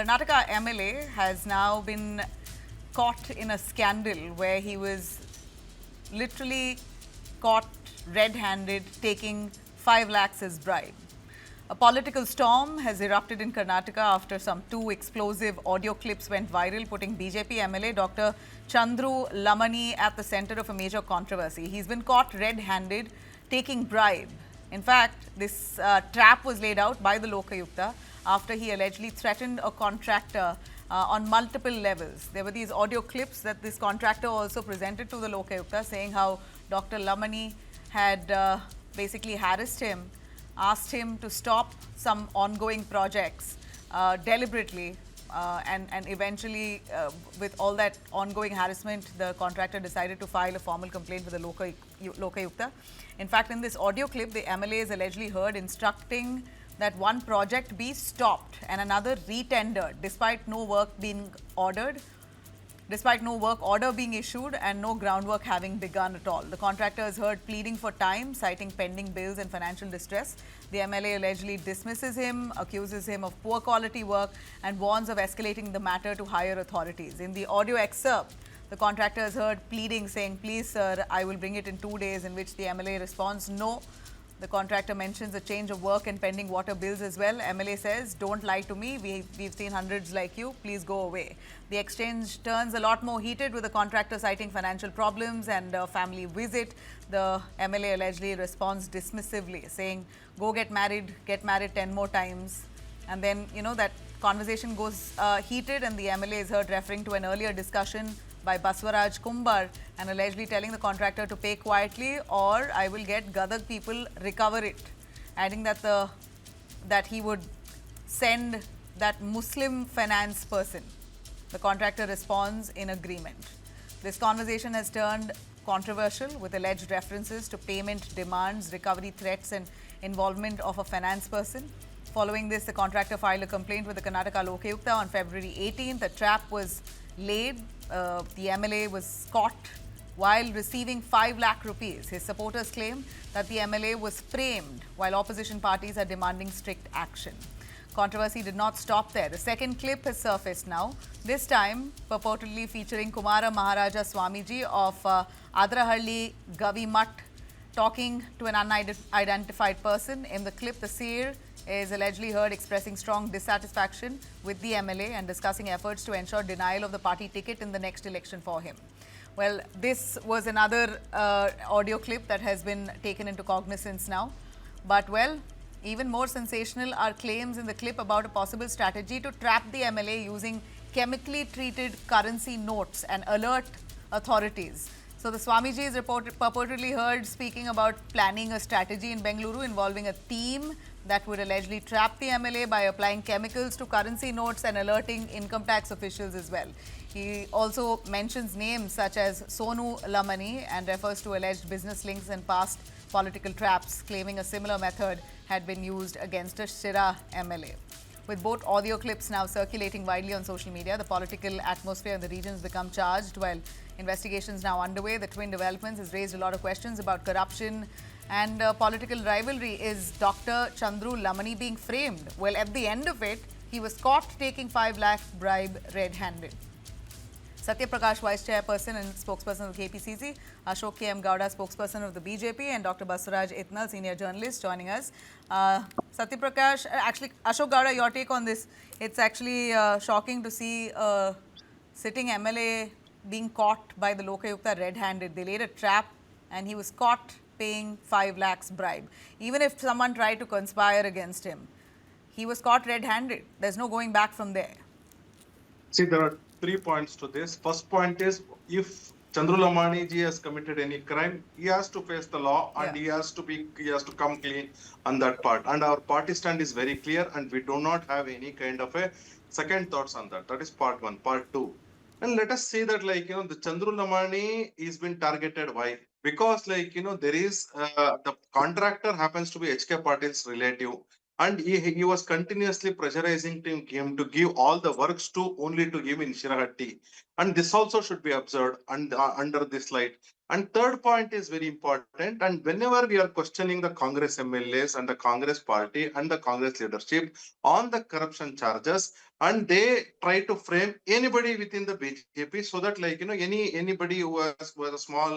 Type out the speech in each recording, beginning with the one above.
Karnataka MLA has now been caught in a scandal where he was literally caught red-handed taking 5 lakhs as bribe. A political storm has erupted in Karnataka after some 2 explosive audio clips went viral, putting BJP MLA Dr. Chandru Lamani at the center of a major controversy. He's been caught red-handed taking bribe. In fact, this trap was laid out by the Lokayukta after he allegedly threatened a contractor on multiple levels. There were these audio clips that this contractor also presented to the Lokayukta saying how Dr. Lamani had basically harassed him, asked him to stop some ongoing projects deliberately, and eventually, with all that ongoing harassment, the contractor decided to file a formal complaint with the Lokayukta. In fact, in this audio clip, the MLA is allegedly heard instructing that one project be stopped and another retendered despite no work being ordered. Despite no work order being issued and no groundwork having begun at all. The contractor is heard pleading for time, citing pending bills and financial distress. The MLA allegedly dismisses him, accuses him of poor quality work and warns of escalating the matter to higher authorities. In the audio excerpt, the contractor is heard pleading, saying, "Please, sir, I will bring it in 2 days," in which the MLA responds, "No." The contractor mentions a change of work and pending water bills as well. MLA says, "Don't lie to me. We've seen hundreds like you. Please go away." The exchange turns a lot more heated with the contractor citing financial problems and a family visit. The MLA allegedly responds dismissively, saying, "Go get married 10 more times." And then, that conversation goes heated, and the MLA is heard referring to an earlier discussion by Vijayraj Pujar and allegedly telling the contractor to pay quietly or I will get Gadag people recover it, adding that he would send that Muslim finance person. The contractor responds in agreement. This conversation has turned controversial with alleged references to payment demands, recovery threats and involvement of a finance person. Following this, the contractor filed a complaint with the Karnataka Lokayukta on February 18th. A trap was laid. The MLA was caught while receiving 5 lakh rupees. His supporters claim that the MLA was framed while opposition parties are demanding strict action. Controversy did not stop there. The second clip has surfaced now, this time purportedly featuring Kumara Maharaja Swamiji of Adrahalli Gavimat talking to an unidentified person. In the clip, the seer is allegedly heard expressing strong dissatisfaction with the MLA and discussing efforts to ensure denial of the party ticket in the next election for him. Well, this was another audio clip that has been taken into cognizance now. But, well, even more sensational are claims in the clip about a possible strategy to trap the MLA using chemically treated currency notes and alert authorities. So the Swamiji is purportedly heard speaking about planning a strategy in Bengaluru involving a team that would allegedly trap the MLA by applying chemicals to currency notes and alerting income tax officials as well. He also mentions names such as Chandru Lamani and refers to alleged business links and past political traps, claiming a similar method had been used against a Shira MLA. With both audio clips now circulating widely on social media, the political atmosphere in the region has become charged. While investigations now underway, the twin developments has raised a lot of questions about corruption and political rivalry. Is Dr. Chandru Lamani being framed? Well, at the end of it, he was caught taking 5 lakh bribe red-handed. Satya Prakash, Vice Chairperson and Spokesperson of the KPCC, Ashok K.M. Gowda, Spokesperson of the BJP, and Dr. Vijayraj Pujar, Senior Journalist, joining us. Satya Prakash, actually, Ashok Gowda, your take on this. It's actually shocking to see a sitting MLA being caught by the Lokayukta red-handed. They laid a trap and he was caught paying 5 lakhs bribe. Even if someone tried to conspire against him, he was caught red-handed. There's no going back from there. See, there are 3 points to this. First point is, if Chandru Lamani ji has committed any crime, he has to face the law and he has to come clean on that part. And our party stand is very clear and we do not have any kind of a second thoughts on that. That is part 1. Part 2. And let us say that, the Chandru Lamani is been targeted. Why? Because, there is the contractor happens to be HK Patil's relative. And he was continuously pressurizing him to give all the works to only to give in Shirahatti. And this also should be observed under this light. And third point is very important. And whenever we are questioning the Congress MLAs and the Congress party and the Congress leadership on the corruption charges, and they try to frame anybody within the BJP so that anybody who has a small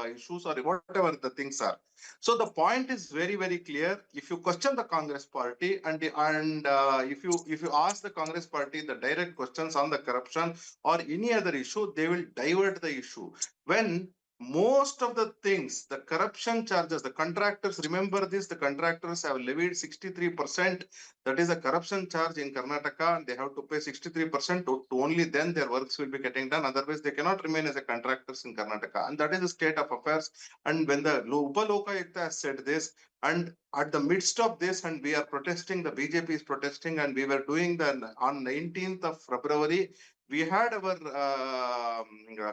issues or whatever the things are. So the point is very, very clear. If you question the Congress party if you ask the Congress party the direct questions on the corruption or any other issue, they will divert the issue. When most of the things, the corruption charges, the contractors, remember this, the contractors have levied 63%. That is a corruption charge in Karnataka, and they have to pay 63% to only then their works will be getting done. Otherwise, they cannot remain as a contractors in Karnataka. And that is the state of affairs. And when the Upa Lokayukta has said this, and at the midst of this, and we are protesting, the BJP is protesting, and we were doing on 19th of February, we had our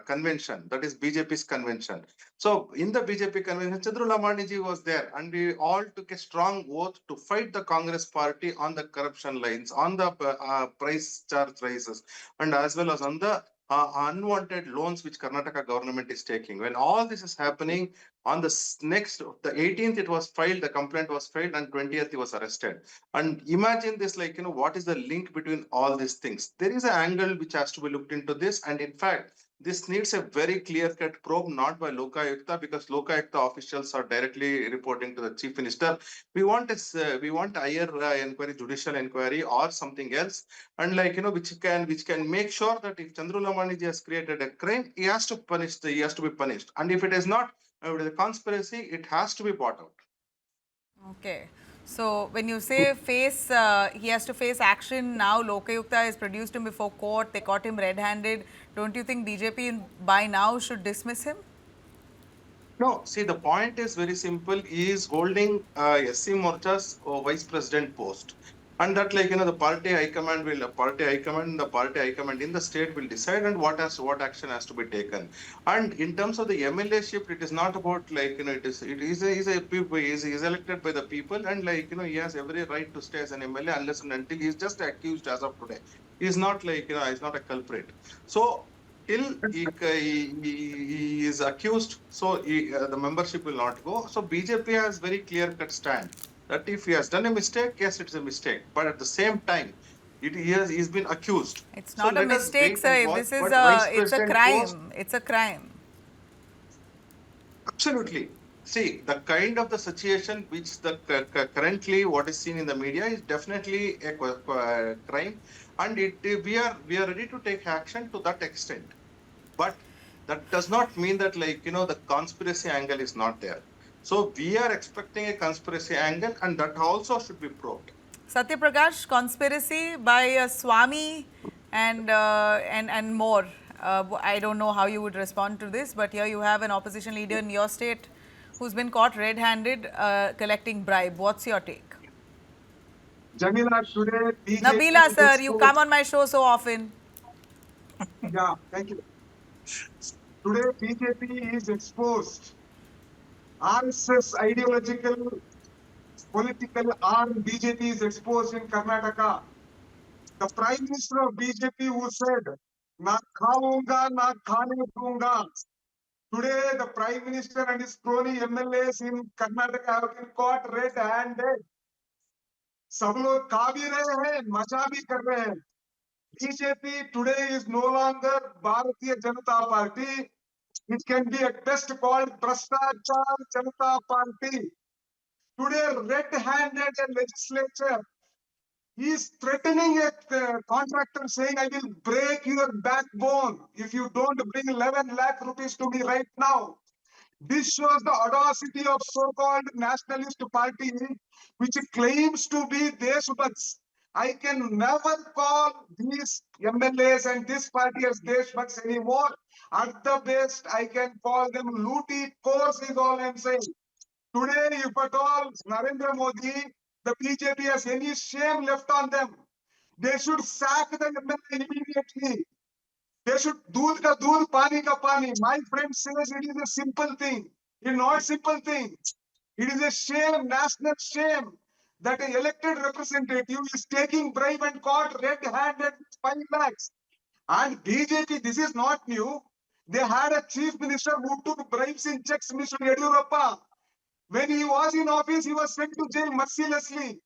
convention, that is BJP's convention. So in the BJP convention, Chandru Lamani ji was there, and we all took a strong oath to fight the Congress party on the corruption lines, on the price charge rises, and as well as on the unwanted loans which Karnataka government is taking. When all this is happening, on the 18th it was filed, the complaint was filed, and 20th he was arrested. And imagine this, what is the link between all these things? There is an angle which has to be looked into this, and in fact, this needs a very clear-cut probe, not by Lokayukta, because Lokayukta officials are directly reporting to the chief minister. We want higher inquiry, judicial inquiry, or something else, and which can make sure that if Chandru Lamani ji has created a crime, he has to be punished, and if it is not, with a conspiracy, it has to be bought out. Okay. So when you say he has to face action now, Lokayukta has produced him before court, they caught him red-handed. Don't you think BJP by now should dismiss him? No, see, the point is very simple. He is holding SC Morcha's vice president post. And that, the party high command in the state will decide, and what action has to be taken. And in terms of the MLA ship, it is not about he's elected by the people, and he has every right to stay as an MLA unless and until he's just accused as of today. He's not he's not a culprit. So till he is accused, so the membership will not go. So BJP has very clear-cut stand that if he has done a mistake, yes, it's a mistake. But at the same time, he's been accused. It's not a mistake, sir. It's a crime. It's a crime. Absolutely. See, the kind of the situation which currently what is seen in the media is definitely a crime, and we are ready to take action to that extent. But that does not mean that the conspiracy angle is not there. So we are expecting a conspiracy angle, and that also should be probed. Satya Prakash, conspiracy by Swami and more. I don't know how you would respond to this, but here you have an opposition leader in your state who's been caught red-handed collecting bribe. What's your take? Jamila, today BJP Nabila, sir, you come on my show so often. Yeah, thank you. Today BJP is exposed. RSS ideological, political arm BJP is exposed in Karnataka. The Prime Minister of BJP who said, "Na khaunga, na khane dunga." Today, the Prime Minister and his crony MLAs in Karnataka have been caught red-handed. सब लोग खा भी रहे हैं, मजा भी कर रहे हैं. BJP today is no longer Bharatiya Janata Party. It can be at best called Bhrashtachar Janata Party. Today, red-handed legislature is threatening a contractor, saying, "I will break your backbone if you don't bring 11 lakh rupees to me right now." This shows the audacity of so-called nationalist party, which claims to be Deshbhakts. I can never call these MLAs and this party as Deshbhakts anymore. At the best, I can call them looty cores is all I'm saying. Today, if at all Narendra Modi, the BJP has any shame left on them, they should sack the MLA immediately. They should doodh ka doodh, pani ka pani. My friend says it is a simple thing. It is not a simple thing. It is a shame, national shame, that an elected representative is taking bribe and caught red-handed 5 lakhs. And BJP, this is not new. They had a chief minister who took bribes in checks, Mr. Yediyurappa. When he was in office, he was sent to jail mercilessly.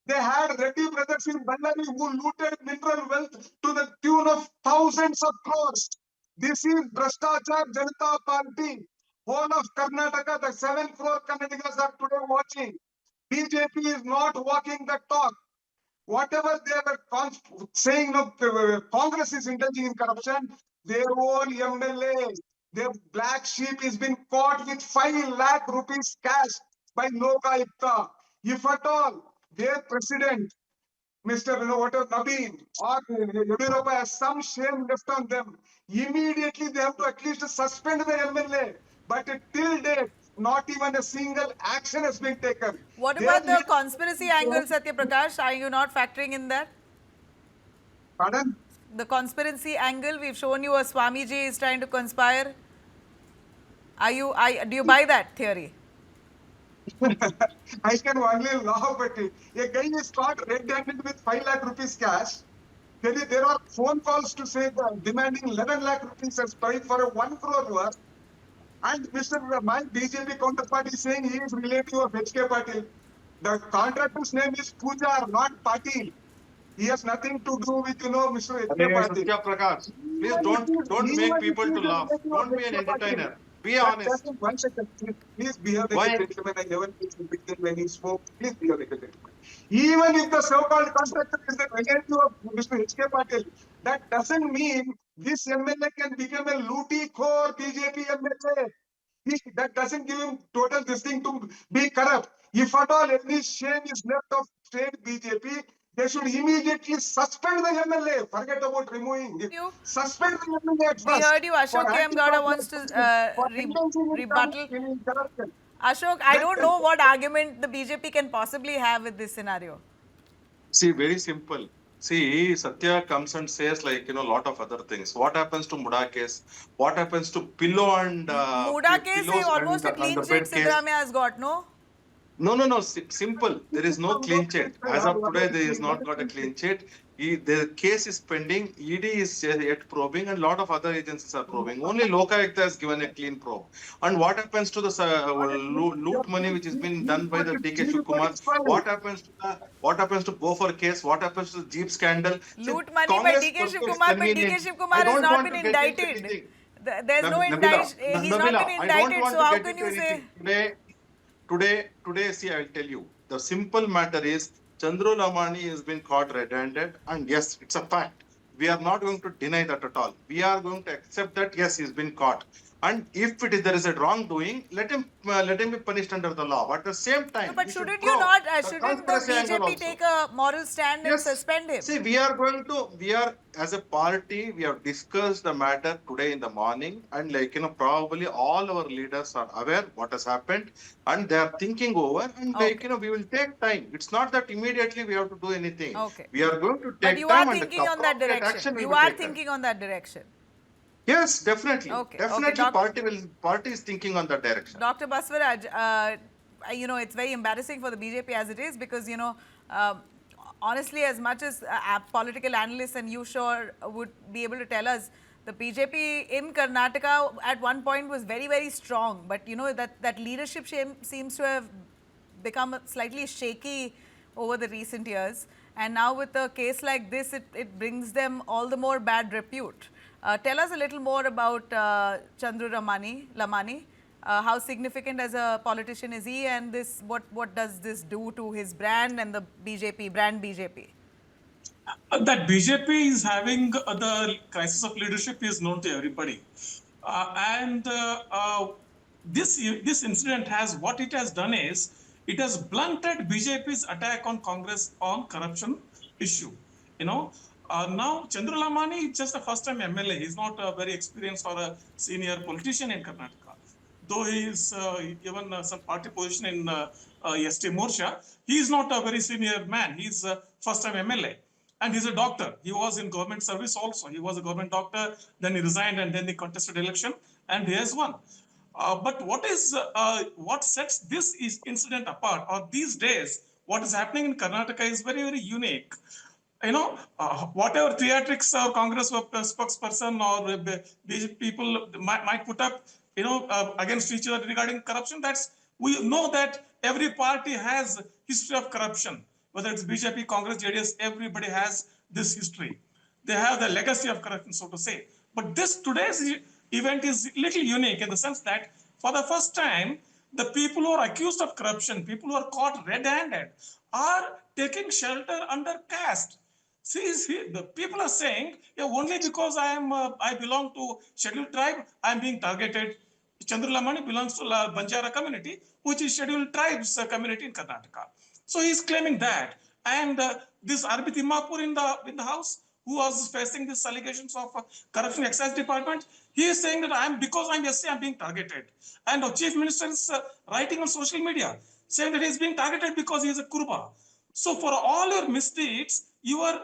They had Reddy brothers in Ballari who looted mineral wealth to the tune of thousands of crores. This is Bhrashtachar Janata Party. Whole of Karnataka, the 7 crore Kannadigas are today watching. BJP is not walking the talk. Whatever they were saying, no, Congress is indulging in corruption, their own MLA, their black sheep has been caught with 5 lakh rupees cash by Lokayukta. If at all, their president, Mr. Nabeen or Yadurappa has some shame left on them, immediately they have to at least suspend the MLA. But till date, not even a single action has been taken. What They about the are- conspiracy angle, Satya Prakash? Are you not factoring in that? Pardon? The conspiracy angle, we've shown you a Swamiji is trying to conspire. Do you buy that theory? I can only laugh at it. A guy is caught red-handed with 5 lakh rupees cash. There are phone calls to say that demanding 11 lakh rupees as price for a 1 crore work. And my BJP counterpart is saying he is relative of HK Patil. The contractor's name is Pujar, not Patil. He has nothing to do with, Mr. HK Patil. Satya Prakash, please don't make people to laugh. Don't be an entertainer. Be honest. One second, please behave like a gentleman. I never begin when you spoke. Please behave like a gentleman. Even if the so-called contractor is the relative of Mr. HK Patil, that doesn't mean this MLA can become a looty core BJP MLA. That doesn't give him total this thing to be corrupt. If at all any shame is left of state BJP, they should immediately suspend the MLA. Forget about removing it. Suspend the MLA at first. We heard you. Ashok K. M. Gowda wants to rebuttal. Ashok, I don't know what argument the BJP can possibly have with this scenario. See, very simple. See, Satya comes and says a lot of other things. What happens to Muda case? What happens to Pillow and... Muda case is almost a clean sheet Siddaramaiah has got, no? No. Simple. There is no clean sheet. As of today, there is not got a clean sheet. The case is pending. ED is yet probing, and a lot of other agencies are probing. Only Lokayukta has given a clean probe. And what happens to the loot money which has been done by the DK Shivkumar? What happens to Gopher case? What happens to the Jeep scandal? Loot money by DK Shivkumar, but DK Shivkumar has not been indicted. There's no indictment. He's not been indicted, so how can you say? Today, see, I will tell you. The simple matter is, Chandru Lamani has been caught red-handed, and yes, it's a fact. We are not going to deny that at all. We are going to accept that, yes, he's been caught. And if there is a wrongdoing, let him be punished under the law. But at the same time, no, but shouldn't the BJP take a moral stand and suspend him? See, as a party, we have discussed the matter today in the morning, and probably all our leaders are aware what has happened, and they are thinking over, and we will take time. It's not that immediately we have to do anything. Okay. We are going to take but you time are thinking on that direction. You are thinking on that direction. Yes, definitely. Definitely, party is thinking on that direction. Dr. Baswaraj, it's very embarrassing for the BJP as it is because, honestly, as much as political analysts and you would be able to tell us, the BJP in Karnataka at one point was very, very strong. But, that leadership seems to have become slightly shaky over the recent years. And now with a case like this, it brings them all the more bad repute. Tell us a little more about Chandru Lamani. How significant as a politician is he, and what does this do to his brand and the brand BJP? That BJP is having the crisis of leadership is known to everybody. This incident what it has done is, it has blunted BJP's attack on Congress on corruption issue. Now, Chandru Lamani is just a first-time MLA. He's not very experienced or a senior politician in Karnataka. Though he is given some party position in ST Morsha, he is not a very senior man. He's a first-time MLA. And he's a doctor. He was in government service also. He was a government doctor, then he resigned, and then he contested election, and he has won. But what sets this incident apart, or these days, what is happening in Karnataka is very, very unique. Whatever theatrics or Congress spokesperson or BJP people might put up, against each other regarding corruption, we know that every party has history of corruption. whether it's BJP, Congress, JDS, everybody has this history. They have the legacy of corruption, so to say. But this today's event is little unique in the sense that for the first time, the people who are accused of corruption, people who are caught red-handed, are taking shelter under caste. See, the people are saying, yeah, only because I belong to scheduled tribe, I am being targeted. Chandru Lamani belongs to Banjara community, which is scheduled tribes community in Karnataka. So he is claiming that. And this Arbit Imapur in the house, who was facing these allegations of corruption excise department, he is saying that because I'm SC, I'm being targeted. And the chief minister is writing on social media, saying that he's being targeted because he is a Kurba. So for all your misdeeds, you are,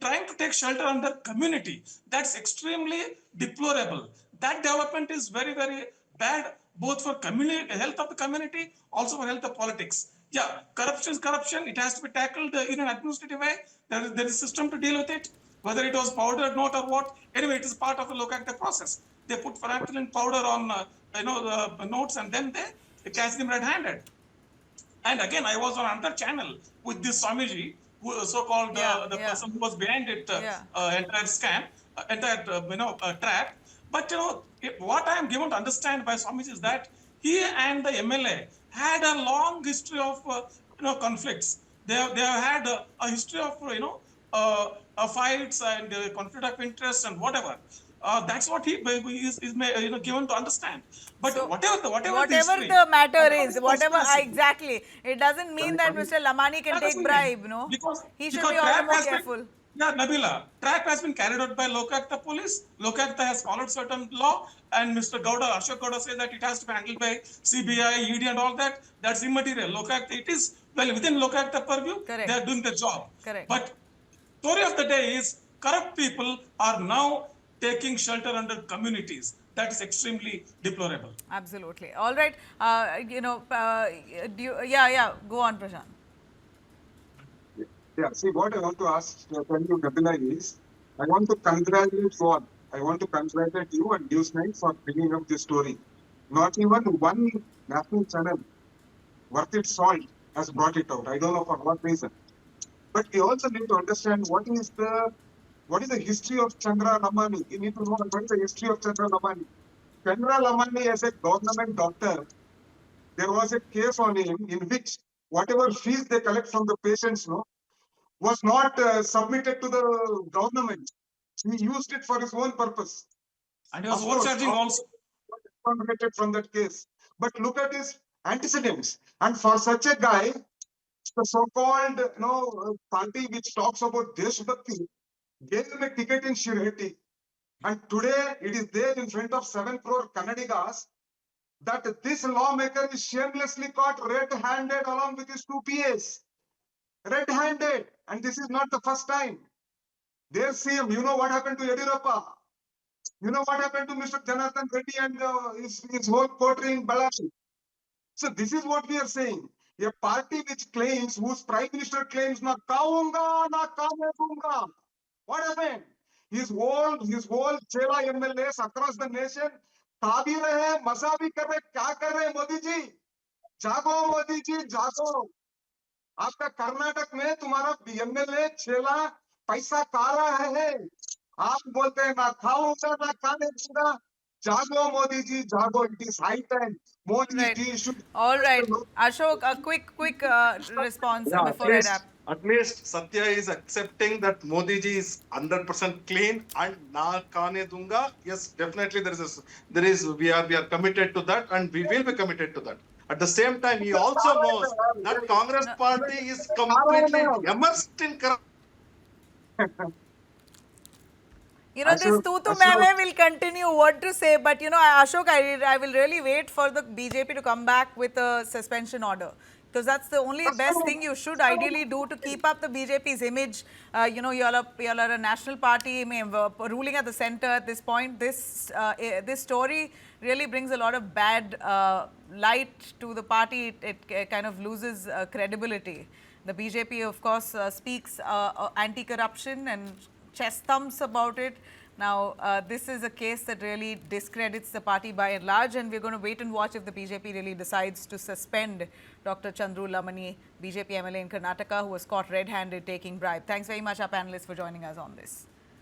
trying to take shelter under community. That's extremely deplorable. That development is very, very bad, both for community, health of the community, also for health of politics. Yeah, corruption is corruption. It has to be tackled in an administrative way. There is a system to deal with it, whether it was powdered note or what. Anyway, it is part of the Lokayukta process. They put phenolphthalein powder on, the notes, and then they catch them red-handed. And again, I was on another channel with this Swamiji, who so-called person who was behind it, entire scam, trap. But what I am given to understand by Swamiji is that he and the MLA had a long history of conflicts. They have had a history of fights and conflict of interest and whatever. That's what he is given to understand. But So, whatever the matter is, exactly, it doesn't mean that Mr. Lamani can take bribe, no? He should be all more careful. Yeah, Nabila, trap has been carried out by Lokayukta police. Lokayukta has followed certain law, and Mr. Gowda, Ashok Gowda says that it has to be handled by CBI, ED and all that. That's immaterial. Lokayukta, it is, within Lokayukta purview, they are doing their job. Correct. But story of the day is corrupt people are now taking shelter under communities. That is extremely deplorable. Absolutely. All right. Go on, Prashant. Yeah, see, what I want to ask tell you, Nabila, is I want to congratulate you all. I want to congratulate you and News9 for bringing up this story. Not even one national channel worth its salt has brought it out. I don't know for what reason. But we also need to understand what is the history of Chandru Lamani. You need to know what is the history of Chandru Lamani. Chandru Lamani, as a government doctor, there was a case on him in which whatever fees they collect from the patients, was not submitted to the government. He used it for his own purpose. And he was overcharging also. Convicted from that case. But look at his antecedents. And for such a guy, the so-called party which talks about Deshbhakti gave him a ticket in Shirheti. And today it is there in front of 7 crore Kannadigas that this lawmaker is shamelessly caught red-handed along with his 2 PAs. Red-handed. And this is not the first time. Their CM, you know what happened to Yediyurappa? You know what happened to Mr. Janathan Reddy and his whole coterie in Ballari? So this is what we are saying. A party which claims, whose prime minister claims, na kaunga, na kaunga. What happened? His whole chela MLAs across the nation, खा भी रहे, मजा भी कर रहे, क्या कर रहे मोदी जी? जागो मोदी जी, जागो. आपका कर्नाटक में तुम्हारा MLA चेला पैसा खा रहा है. आप बोलते हैं ना खाऊंगा ना खाने दूंगा. Jago Modi ji, jago. It is high time. Modi ji should. All right, Ashok, a quick response before I wrap. At least Satya is accepting that Modi ji is 100% clean and na kane dunga. Yes, definitely we are committed to that, and we will be committed to that. At the same time, he also knows that Congress party is completely immersed in corruption. This tutu meme will continue, what to say, but Ashok, I will really wait for the BJP to come back with a suspension order, because that's the only best thing you should ideally do to keep up the BJP's image. You all are a national party, ruling at the center at this point. This story really brings a lot of bad light to the party. It kind of loses credibility. The BJP, of course, speaks anti-corruption and chest thumps about it, Now, this is a case that really discredits the party by and large, and we're going to wait and watch if the BJP really decides to suspend Dr. Chandru Lamani, BJP MLA in Karnataka, who was caught red-handed taking bribe. Thanks very much, our panelists, for joining us on this.